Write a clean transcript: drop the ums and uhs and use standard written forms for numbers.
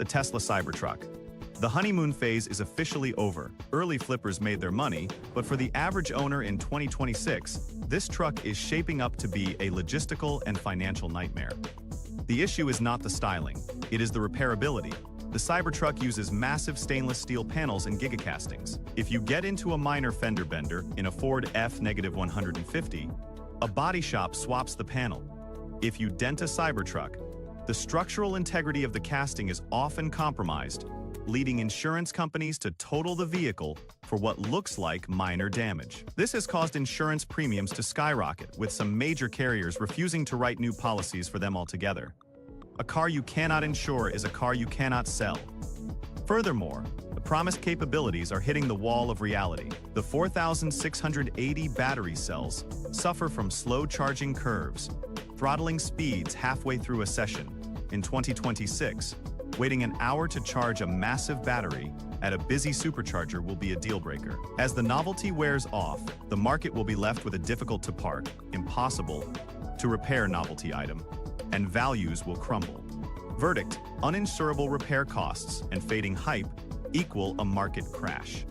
the Tesla Cybertruck. The honeymoon phase is officially over. Early flippers made their money, but for the average owner in 2026, this truck is shaping up to be a logistical and financial nightmare. The issue is not the styling, it is the repairability. The Cybertruck uses massive stainless steel panels and gigacastings. If you get into a minor fender bender in a Ford F-150, a body shop swaps the panel. If you dent a Cybertruck, the structural integrity of the casting is often compromised, leading insurance companies to total the vehicle for what looks like minor damage. This has caused insurance premiums to skyrocket, with some major carriers refusing to write new policies for them altogether. A car you cannot insure is a car you cannot sell. Furthermore, the promised capabilities are hitting the wall of reality. The 4,680 battery cells suffer from slow charging curves, throttling speeds halfway through a session. In 2026, waiting an hour to charge a massive battery at a busy supercharger will be a deal-breaker. As the novelty wears off, the market will be left with a difficult-to-park, impossible-to-repair novelty item, and values will crumble. Verdict: uninsurable repair costs and fading hype equal a market crash.